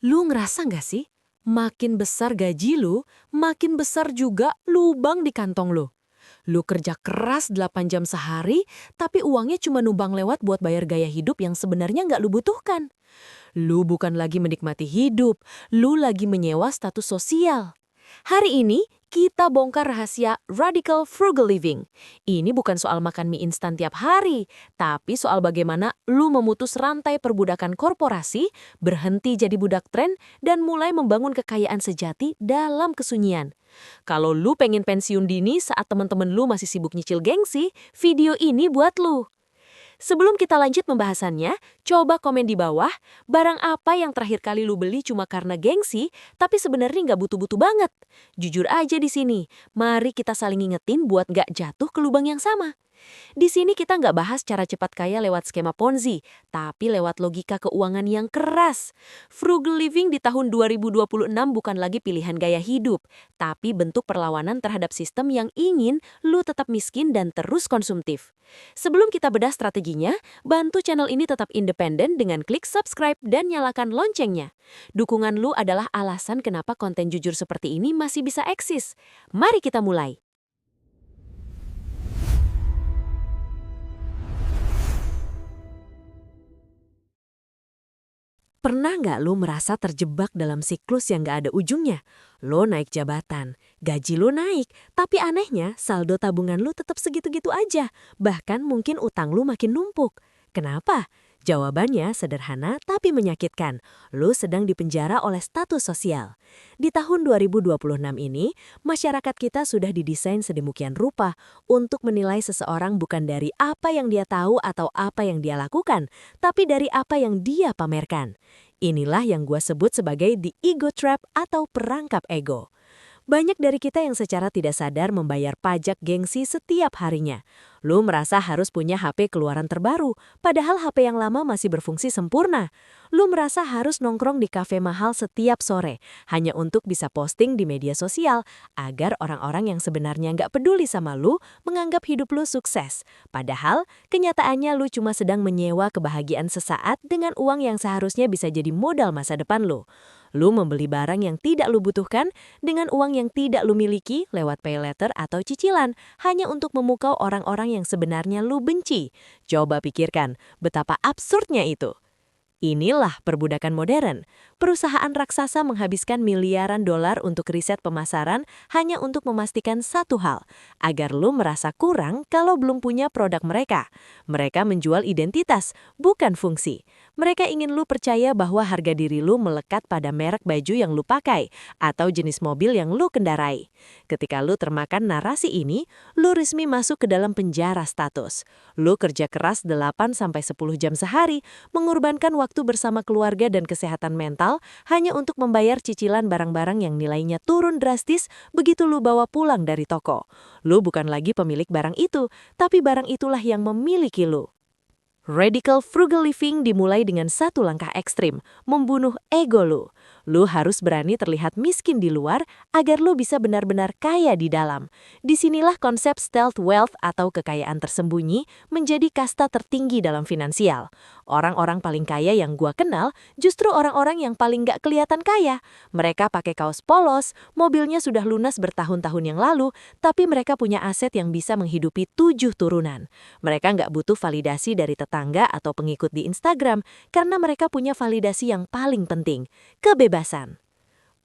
Lu ngerasa nggak sih? Makin besar gaji lu, makin besar juga lubang di kantong lu. Lu kerja keras 8 jam sehari, tapi uangnya cuma numpang lewat buat bayar gaya hidup yang sebenarnya nggak lu butuhkan. Lu bukan lagi menikmati hidup, lu lagi menyewa status sosial. Hari ini, kita bongkar rahasia Radical Frugal Living. Ini bukan soal makan mie instan tiap hari, tapi soal bagaimana lu memutus rantai perbudakan korporasi, berhenti jadi budak tren, dan mulai membangun kekayaan sejati dalam kesunyian. Kalau lu pengen pensiun dini saat teman-teman lu masih sibuk nyicil gengsi, video ini buat lu. Sebelum kita lanjut pembahasannya, coba komen di bawah, barang apa yang terakhir kali lu beli cuma karena gengsi, tapi sebenarnya nggak butuh-butuh banget. Jujur aja di sini, mari kita saling ingetin buat nggak jatuh ke lubang yang sama. Di sini kita nggak bahas cara cepat kaya lewat skema Ponzi, tapi lewat logika keuangan yang keras. Frugal living di tahun 2026 bukan lagi pilihan gaya hidup, tapi bentuk perlawanan terhadap sistem yang ingin lu tetap miskin dan terus konsumtif. Sebelum kita bedah strateginya, bantu channel ini tetap independen dengan klik subscribe dan nyalakan loncengnya. Dukungan lu adalah alasan kenapa konten jujur seperti ini masih bisa eksis. Mari kita mulai. Pernah nggak lo merasa terjebak dalam siklus yang nggak ada ujungnya? Lo naik jabatan, gaji lo naik, tapi anehnya saldo tabungan lo tetap segitu-gitu aja. Bahkan mungkin utang lo makin numpuk. Kenapa? Jawabannya sederhana tapi menyakitkan. Lo sedang dipenjara oleh status sosial. Di tahun 2026 ini, masyarakat kita sudah didesain sedemikian rupa untuk menilai seseorang bukan dari apa yang dia tahu atau apa yang dia lakukan, tapi dari apa yang dia pamerkan. Inilah yang gua sebut sebagai the ego trap atau perangkap ego. Banyak dari kita yang secara tidak sadar membayar pajak gengsi setiap harinya. Lu merasa harus punya HP keluaran terbaru, padahal HP yang lama masih berfungsi sempurna. Lu merasa harus nongkrong di kafe mahal setiap sore, hanya untuk bisa posting di media sosial, agar orang-orang yang sebenarnya nggak peduli sama lu menganggap hidup lu sukses. Padahal, kenyataannya lu cuma sedang menyewa kebahagiaan sesaat dengan uang yang seharusnya bisa jadi modal masa depan lu. Lu membeli barang yang tidak lu butuhkan dengan uang yang tidak lu miliki lewat pay letter atau cicilan, hanya untuk memukau orang-orang yang sebenarnya lu benci. Coba pikirkan, betapa absurdnya itu. Inilah perbudakan modern. Perusahaan raksasa menghabiskan miliaran dolar untuk riset pemasaran hanya untuk memastikan satu hal, agar lu merasa kurang kalau belum punya produk mereka. Mereka menjual identitas, bukan fungsi. Mereka ingin lu percaya bahwa harga diri lu melekat pada merek baju yang lu pakai atau jenis mobil yang lu kendarai. Ketika lu termakan narasi ini, lu resmi masuk ke dalam penjara status. Lu kerja keras 8-10 jam sehari, mengorbankan waktu bersama keluarga dan kesehatan mental hanya untuk membayar cicilan barang-barang yang nilainya turun drastis begitu lu bawa pulang dari toko. Lu bukan lagi pemilik barang itu, tapi barang itulah yang memiliki lu. Radical frugal living dimulai dengan satu langkah ekstrim, membunuh ego lu. Lu harus berani terlihat miskin di luar agar lu bisa benar-benar kaya di dalam. Disinilah konsep stealth wealth atau kekayaan tersembunyi menjadi kasta tertinggi dalam finansial. Orang-orang paling kaya yang gua kenal justru orang-orang yang paling gak kelihatan kaya. Mereka pakai kaos polos, mobilnya sudah lunas bertahun-tahun yang lalu, tapi mereka punya aset yang bisa menghidupi 7 turunan. Mereka nggak butuh validasi dari tetangga atau pengikut di Instagram karena mereka punya validasi yang paling penting, kebebasan.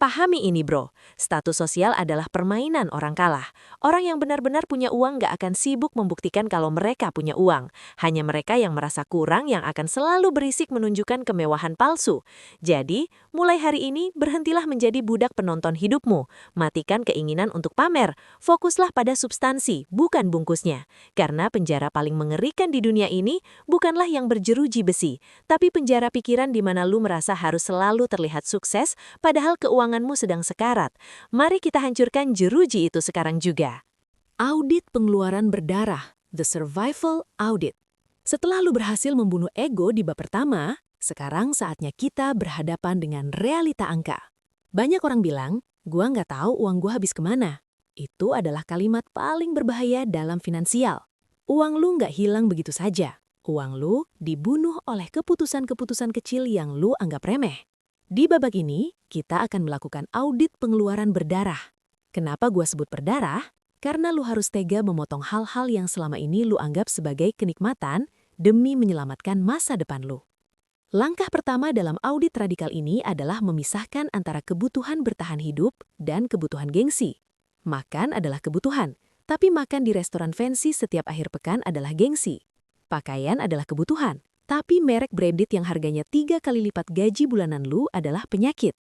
Pahami ini bro, status sosial adalah permainan orang kalah. Orang yang benar-benar punya uang gak akan sibuk membuktikan kalau mereka punya uang. Hanya mereka yang merasa kurang yang akan selalu berisik menunjukkan kemewahan palsu. Jadi, mulai hari ini berhentilah menjadi budak penonton hidupmu. Matikan keinginan untuk pamer. Fokuslah pada substansi, bukan bungkusnya. Karena penjara paling mengerikan di dunia ini bukanlah yang berjeruji besi, tapi penjara pikiran di mana lu merasa harus selalu terlihat sukses, padahal keuanganmu sedang sekarat. Mari kita hancurkan jeruji itu sekarang juga. Audit pengeluaran berdarah, The Survival Audit. Setelah lu berhasil membunuh ego di bab pertama, sekarang saatnya kita berhadapan dengan realita angka. Banyak orang bilang, gua nggak tahu uang gua habis kemana. Itu adalah kalimat paling berbahaya dalam finansial. Uang lu nggak hilang begitu saja. Uang lu dibunuh oleh keputusan-keputusan kecil yang lu anggap remeh. Di babak ini, kita akan melakukan audit pengeluaran berdarah. Kenapa gua sebut berdarah? Karena lu harus tega memotong hal-hal yang selama ini lu anggap sebagai kenikmatan demi menyelamatkan masa depan lu. Langkah pertama dalam audit radikal ini adalah memisahkan antara kebutuhan bertahan hidup dan kebutuhan gengsi. Makan adalah kebutuhan, tapi makan di restoran fancy setiap akhir pekan adalah gengsi. Pakaian adalah kebutuhan, tapi merek branded yang harganya 3 kali lipat gaji bulanan lu adalah penyakit.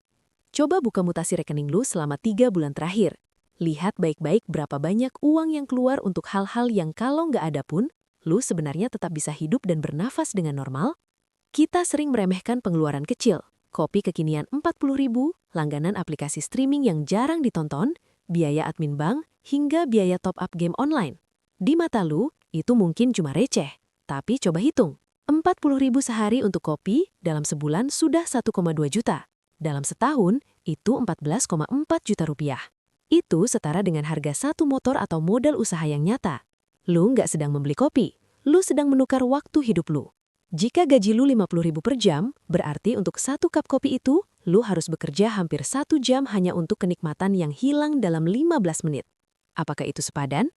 Coba buka mutasi rekening lu selama 3 bulan terakhir. Lihat baik-baik berapa banyak uang yang keluar untuk hal-hal yang kalau nggak ada pun, lu sebenarnya tetap bisa hidup dan bernafas dengan normal. Kita sering meremehkan pengeluaran kecil, kopi kekinian 40.000, langganan aplikasi streaming yang jarang ditonton, biaya admin bank, hingga biaya top-up game online. Di mata lu, itu mungkin cuma receh. Tapi coba hitung, 40.000 sehari untuk kopi dalam sebulan sudah 1,2 juta. Dalam setahun, itu 14,4 juta rupiah. Itu setara dengan harga satu motor atau modal usaha yang nyata. Lu nggak sedang membeli kopi, lu sedang menukar waktu hidup lu. Jika gaji lu 50.000 per jam, berarti untuk satu cup kopi itu, lu harus bekerja hampir 1 jam hanya untuk kenikmatan yang hilang dalam 15 menit. Apakah itu sepadan?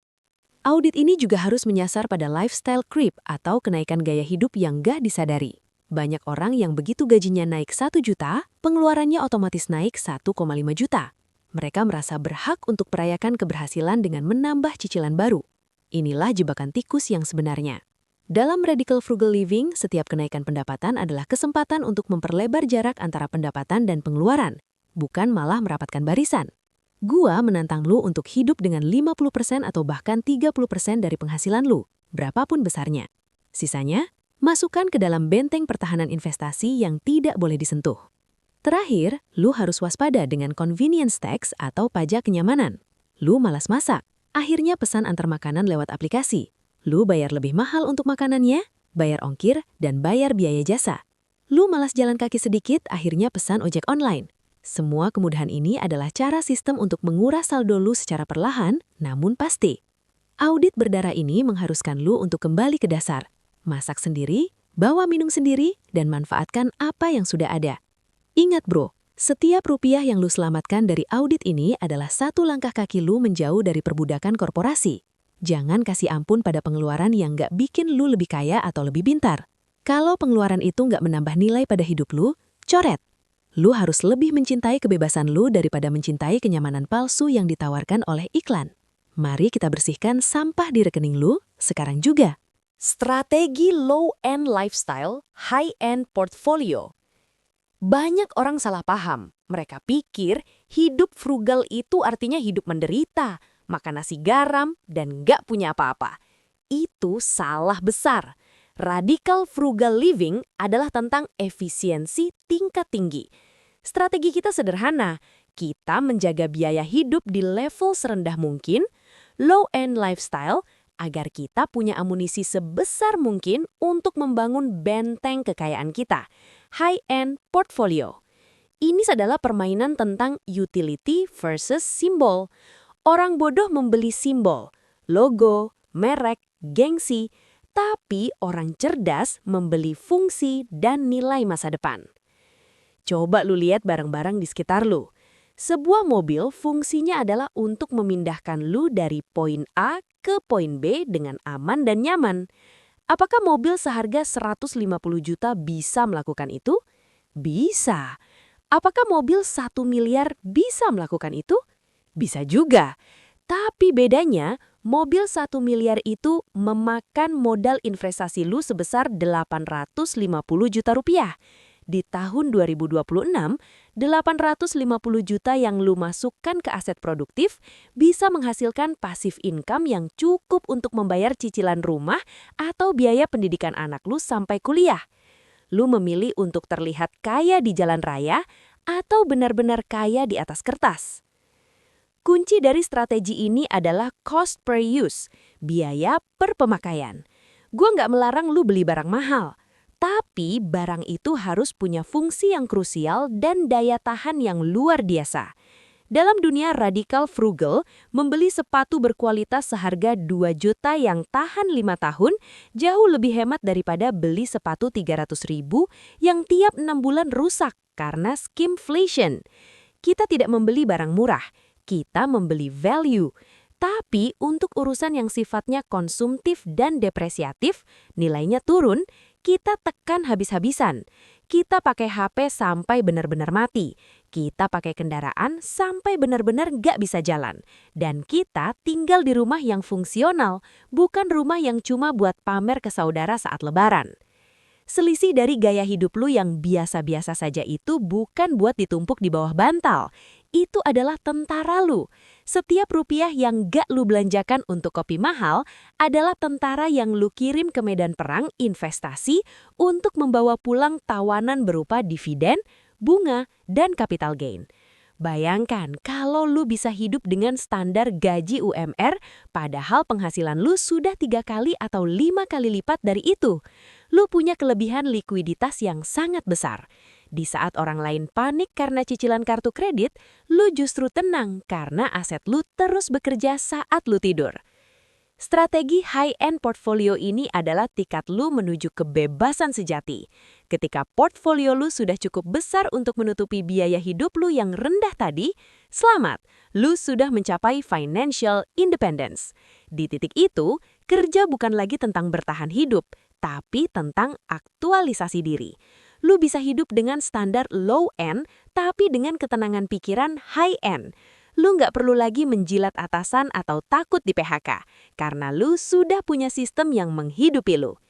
Audit ini juga harus menyasar pada lifestyle creep atau kenaikan gaya hidup yang gak disadari. Banyak orang yang begitu gajinya naik 1 juta, pengeluarannya otomatis naik 1,5 juta. Mereka merasa berhak untuk merayakan keberhasilan dengan menambah cicilan baru. Inilah jebakan tikus yang sebenarnya. Dalam radical frugal living, setiap kenaikan pendapatan adalah kesempatan untuk memperlebar jarak antara pendapatan dan pengeluaran, bukan malah merapatkan barisan. Gua menantang lu untuk hidup dengan 50% atau bahkan 30% dari penghasilan lu, berapapun besarnya. Sisanya, masukkan ke dalam benteng pertahanan investasi yang tidak boleh disentuh. Terakhir, lu harus waspada dengan convenience tax atau pajak kenyamanan. Lu malas masak, akhirnya pesan antar makanan lewat aplikasi. Lu bayar lebih mahal untuk makanannya, bayar ongkir, dan bayar biaya jasa. Lu malas jalan kaki sedikit, akhirnya pesan ojek online. Semua kemudahan ini adalah cara sistem untuk menguras saldo lu secara perlahan, namun pasti. Audit berdarah ini mengharuskan lu untuk kembali ke dasar. Masak sendiri, bawa minum sendiri, dan manfaatkan apa yang sudah ada. Ingat bro, setiap rupiah yang lu selamatkan dari audit ini adalah satu langkah kaki lu menjauh dari perbudakan korporasi. Jangan kasih ampun pada pengeluaran yang nggak bikin lu lebih kaya atau lebih pintar. Kalau pengeluaran itu nggak menambah nilai pada hidup lu, coret. Lu harus lebih mencintai kebebasan lu daripada mencintai kenyamanan palsu yang ditawarkan oleh iklan. Mari kita bersihkan sampah di rekening lu sekarang juga. Strategi low-end lifestyle, high-end portfolio. Banyak orang salah paham. Mereka pikir hidup frugal itu artinya hidup menderita, makan nasi garam, dan nggak punya apa-apa. Itu salah besar. Radical frugal living adalah tentang efisiensi tingkat tinggi. Strategi kita sederhana. Kita menjaga biaya hidup di level serendah mungkin, low-end lifestyle, agar kita punya amunisi sebesar mungkin untuk membangun benteng kekayaan kita, high-end portfolio. Ini adalah permainan tentang utility versus simbol. Orang bodoh membeli simbol, logo, merek, gengsi, tapi orang cerdas membeli fungsi dan nilai masa depan. Coba lu lihat barang-barang di sekitar lu. Sebuah mobil fungsinya adalah untuk memindahkan lu dari poin A ke poin B dengan aman dan nyaman. Apakah mobil seharga 150 juta bisa melakukan itu? Bisa. Apakah mobil 1 miliar bisa melakukan itu? Bisa juga. Tapi bedanya, mobil 1 miliar itu memakan modal investasi lu sebesar 850 juta rupiah. Di tahun 2026, 850 juta yang lu masukkan ke aset produktif bisa menghasilkan passive income yang cukup untuk membayar cicilan rumah atau biaya pendidikan anak lu sampai kuliah. Lu memilih untuk terlihat kaya di jalan raya atau benar-benar kaya di atas kertas. Kunci dari strategi ini adalah cost per use, biaya per pemakaian. Gua nggak melarang lu beli barang mahal, tapi barang itu harus punya fungsi yang krusial dan daya tahan yang luar biasa. Dalam dunia radikal frugal, membeli sepatu berkualitas seharga 2 juta yang tahan 5 tahun jauh lebih hemat daripada beli sepatu 300.000 yang tiap 6 bulan rusak karena skimflation. Kita tidak membeli barang murah, kita membeli value. Tapi untuk urusan yang sifatnya konsumtif dan depresiatif, nilainya turun, kita tekan habis-habisan. Kita pakai HP sampai benar-benar mati. Kita pakai kendaraan sampai benar-benar nggak bisa jalan. Dan kita tinggal di rumah yang fungsional, bukan rumah yang cuma buat pamer ke saudara saat lebaran. Selisih dari gaya hidup lu yang biasa-biasa saja itu bukan buat ditumpuk di bawah bantal. Itu adalah tentara lu. Setiap rupiah yang gak lu belanjakan untuk kopi mahal adalah tentara yang lu kirim ke medan perang investasi untuk membawa pulang tawanan berupa dividen, bunga, dan capital gain. Bayangkan kalau lu bisa hidup dengan standar gaji UMR, padahal penghasilan lu sudah 3 kali atau 5 kali lipat dari itu. Lu punya kelebihan likuiditas yang sangat besar. Di saat orang lain panik karena cicilan kartu kredit, lu justru tenang karena aset lu terus bekerja saat lu tidur. Strategi high-end portfolio ini adalah tiket lu menuju kebebasan sejati. Ketika portfolio lu sudah cukup besar untuk menutupi biaya hidup lu yang rendah tadi, selamat, lu sudah mencapai financial independence. Di titik itu, kerja bukan lagi tentang bertahan hidup, tapi tentang aktualisasi diri. Lu bisa hidup dengan standar low-end, tapi dengan ketenangan pikiran high-end. Lu nggak perlu lagi menjilat atasan atau takut di PHK, karena lu sudah punya sistem yang menghidupi lu.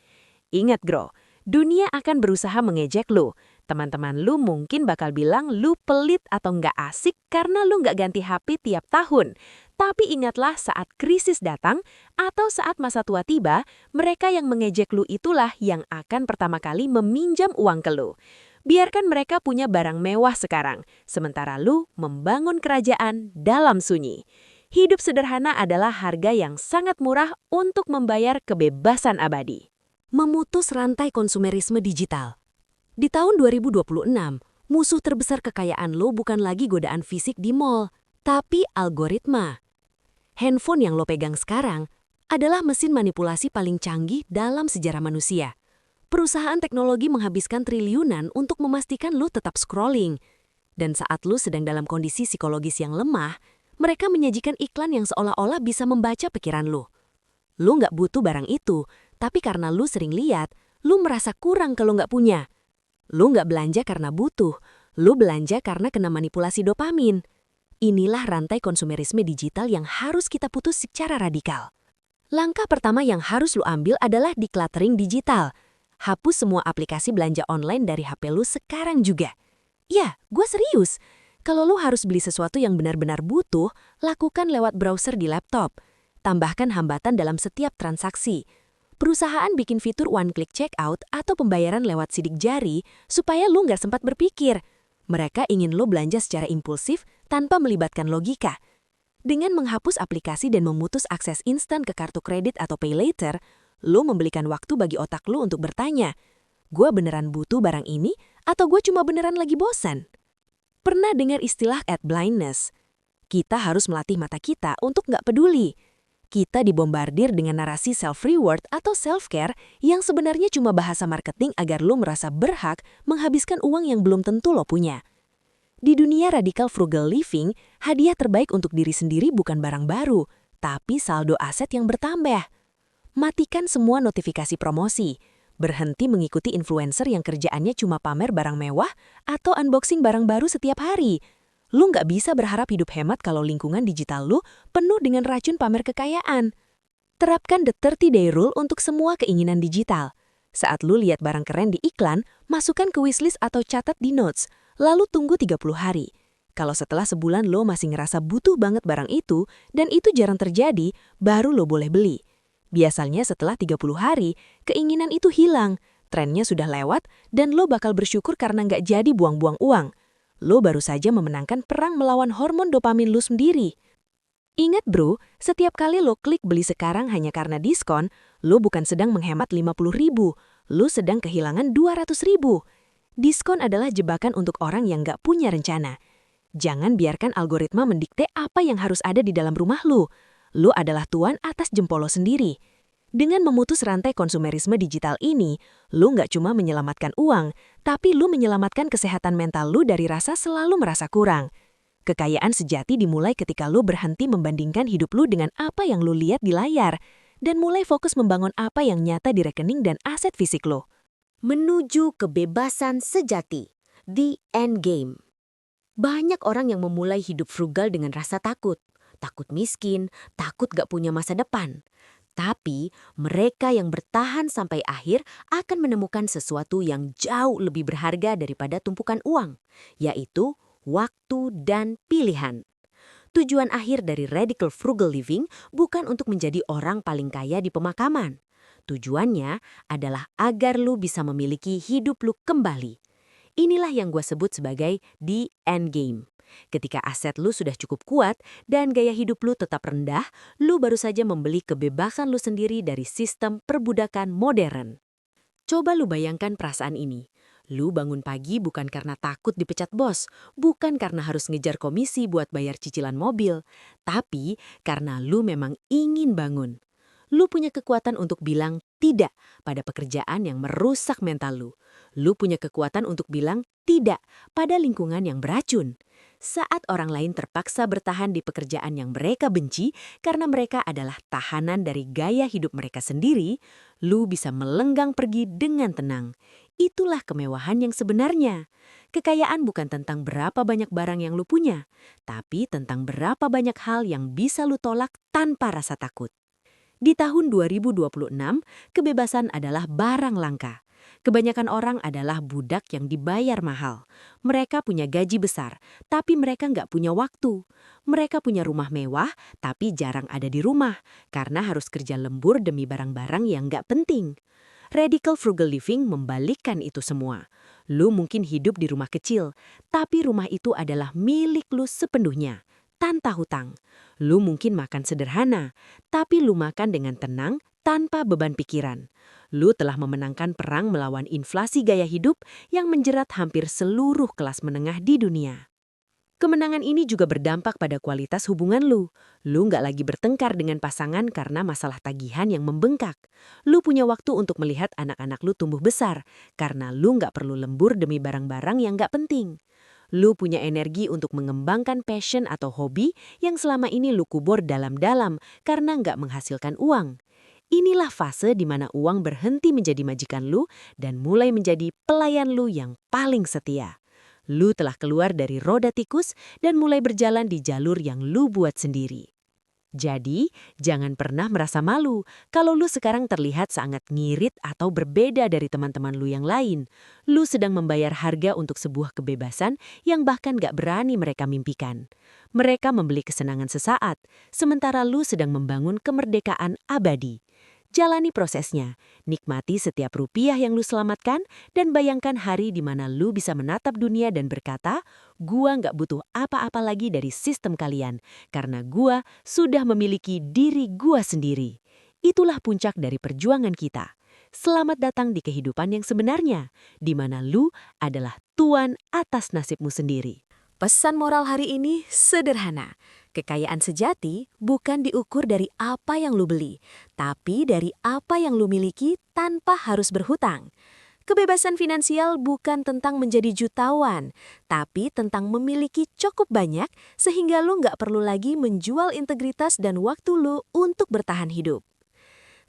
Ingat bro, dunia akan berusaha mengejek lu. Teman-teman lu mungkin bakal bilang lu pelit atau nggak asik karena lu nggak ganti HP tiap tahun. Tapi ingatlah saat krisis datang atau saat masa tua tiba, mereka yang mengejek lu itulah yang akan pertama kali meminjam uang ke lu. Biarkan mereka punya barang mewah sekarang, sementara lu membangun kerajaan dalam sunyi. Hidup sederhana adalah harga yang sangat murah untuk membayar kebebasan abadi. Memutus rantai konsumerisme digital. Di tahun 2026, musuh terbesar kekayaan lo bukan lagi godaan fisik di mall, tapi algoritma. Handphone yang lo pegang sekarang adalah mesin manipulasi paling canggih dalam sejarah manusia. Perusahaan teknologi menghabiskan triliunan untuk memastikan lo tetap scrolling. Dan saat lo sedang dalam kondisi psikologis yang lemah, mereka menyajikan iklan yang seolah-olah bisa membaca pikiran lo. Lo nggak butuh barang itu, tapi karena lo sering lihat, lo merasa kurang kalau nggak punya. Lo nggak belanja karena butuh, lo belanja karena kena manipulasi dopamin. Inilah rantai konsumerisme digital yang harus kita putus secara radikal. Langkah pertama yang harus lo ambil adalah decluttering digital. Hapus semua aplikasi belanja online dari HP lo sekarang juga. Ya, gue serius. Kalau lo harus beli sesuatu yang benar-benar butuh, lakukan lewat browser di laptop. Tambahkan hambatan dalam setiap transaksi. Perusahaan bikin fitur one-click checkout atau pembayaran lewat sidik jari supaya lo nggak sempat berpikir. Mereka ingin lo belanja secara impulsif tanpa melibatkan logika. Dengan menghapus aplikasi dan memutus akses instan ke kartu kredit atau pay later, lo memberikan waktu bagi otak lo untuk bertanya, gue beneran butuh barang ini atau gue cuma beneran lagi bosan? Pernah dengar istilah ad blindness? Kita harus melatih mata kita untuk nggak peduli. Kita dibombardir dengan narasi self-reward atau self-care yang sebenarnya cuma bahasa marketing agar lo merasa berhak menghabiskan uang yang belum tentu lo punya. Di dunia radikal frugal living, hadiah terbaik untuk diri sendiri bukan barang baru, tapi saldo aset yang bertambah. Matikan semua notifikasi promosi. Berhenti mengikuti influencer yang kerjaannya cuma pamer barang mewah atau unboxing barang baru setiap hari. Lu nggak bisa berharap hidup hemat kalau lingkungan digital lu penuh dengan racun pamer kekayaan. Terapkan the 30-day rule untuk semua keinginan digital. Saat lu lihat barang keren di iklan, masukkan ke wishlist atau catat di notes, lalu tunggu 30 hari. Kalau setelah sebulan lo masih ngerasa butuh banget barang itu, dan itu jarang terjadi, baru lo boleh beli. Biasanya setelah 30 hari, keinginan itu hilang, trennya sudah lewat, dan lo bakal bersyukur karena nggak jadi buang-buang uang. Lo baru saja memenangkan perang melawan hormon dopamin lo sendiri. Ingat bro, setiap kali lo klik beli sekarang hanya karena diskon, lo bukan sedang menghemat 50.000, lo sedang kehilangan 200.000. Diskon adalah jebakan untuk orang yang nggak punya rencana. Jangan biarkan algoritma mendikte apa yang harus ada di dalam rumah lu. Lu adalah tuan atas jempol lo sendiri. Dengan memutus rantai konsumerisme digital ini, lu nggak cuma menyelamatkan uang, tapi lu menyelamatkan kesehatan mental lu dari rasa selalu merasa kurang. Kekayaan sejati dimulai ketika lu berhenti membandingkan hidup lu dengan apa yang lu lihat di layar, dan mulai fokus membangun apa yang nyata di rekening dan aset fisik lu. Menuju kebebasan sejati, the end game. Banyak orang yang memulai hidup frugal dengan rasa takut. Takut miskin, takut gak punya masa depan. Tapi mereka yang bertahan sampai akhir akan menemukan sesuatu yang jauh lebih berharga daripada tumpukan uang, yaitu waktu dan pilihan. Tujuan akhir dari radical frugal living bukan untuk menjadi orang paling kaya di pemakaman. Tujuannya adalah agar lu bisa memiliki hidup lu kembali. Inilah yang gue sebut sebagai the end game. Ketika aset lu sudah cukup kuat dan gaya hidup lu tetap rendah, lu baru saja membeli kebebasan lu sendiri dari sistem perbudakan modern. Coba lu bayangkan perasaan ini. Lu bangun pagi bukan karena takut dipecat bos, bukan karena harus ngejar komisi buat bayar cicilan mobil, tapi karena lu memang ingin bangun. Lu punya kekuatan untuk bilang tidak pada pekerjaan yang merusak mental lu. Lu punya kekuatan untuk bilang tidak pada lingkungan yang beracun. Saat orang lain terpaksa bertahan di pekerjaan yang mereka benci karena mereka adalah tahanan dari gaya hidup mereka sendiri, lu bisa melenggang pergi dengan tenang. Itulah kemewahan yang sebenarnya. Kekayaan bukan tentang berapa banyak barang yang lu punya, tapi tentang berapa banyak hal yang bisa lu tolak tanpa rasa takut. Di tahun 2026, kebebasan adalah barang langka. Kebanyakan orang adalah budak yang dibayar mahal. Mereka punya gaji besar, tapi mereka nggak punya waktu. Mereka punya rumah mewah, tapi jarang ada di rumah, karena harus kerja lembur demi barang-barang yang nggak penting. Radical frugal living membalikkan itu semua. Lu mungkin hidup di rumah kecil, tapi rumah itu adalah milik lu sepenuhnya, tanpa hutang. Lu mungkin makan sederhana, tapi lu makan dengan tenang, tanpa beban pikiran. Lu telah memenangkan perang melawan inflasi gaya hidup yang menjerat hampir seluruh kelas menengah di dunia. Kemenangan ini juga berdampak pada kualitas hubungan lu. Lu nggak lagi bertengkar dengan pasangan karena masalah tagihan yang membengkak. Lu punya waktu untuk melihat anak-anak lu tumbuh besar, karena lu nggak perlu lembur demi barang-barang yang nggak penting. Lu punya energi untuk mengembangkan passion atau hobi yang selama ini lu kubur dalam-dalam karena nggak menghasilkan uang. Inilah fase di mana uang berhenti menjadi majikan lu dan mulai menjadi pelayan lu yang paling setia. Lu telah keluar dari roda tikus dan mulai berjalan di jalur yang lu buat sendiri. Jadi, jangan pernah merasa malu kalau lu sekarang terlihat sangat ngirit atau berbeda dari teman-teman lu yang lain. Lu sedang membayar harga untuk sebuah kebebasan yang bahkan gak berani mereka mimpikan. Mereka membeli kesenangan sesaat, sementara lu sedang membangun kemerdekaan abadi. Jalani prosesnya, nikmati setiap rupiah yang lu selamatkan, dan bayangkan hari di mana lu bisa menatap dunia dan berkata, gua nggak butuh apa-apa lagi dari sistem kalian, karena gua sudah memiliki diri gua sendiri. Itulah puncak dari perjuangan kita. Selamat datang di kehidupan yang sebenarnya, di mana lu adalah tuan atas nasibmu sendiri. Pesan moral hari ini sederhana. Kekayaan sejati bukan diukur dari apa yang lu beli, tapi dari apa yang lu miliki tanpa harus berhutang. Kebebasan finansial bukan tentang menjadi jutawan, tapi tentang memiliki cukup banyak sehingga lu nggak perlu lagi menjual integritas dan waktu lu untuk bertahan hidup.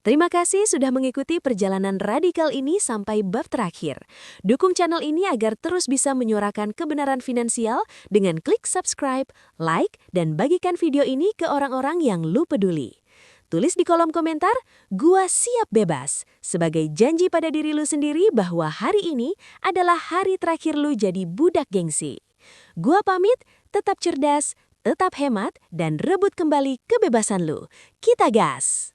Terima kasih sudah mengikuti perjalanan radikal ini sampai bab terakhir. Dukung channel ini agar terus bisa menyuarakan kebenaran finansial dengan klik subscribe, like, dan bagikan video ini ke orang-orang yang lu peduli. Tulis di kolom komentar, gua siap bebas, sebagai janji pada diri lu sendiri bahwa hari ini adalah hari terakhir lu jadi budak gengsi. Gua pamit, tetap cerdas, tetap hemat, dan rebut kembali kebebasan lu. Kita gas!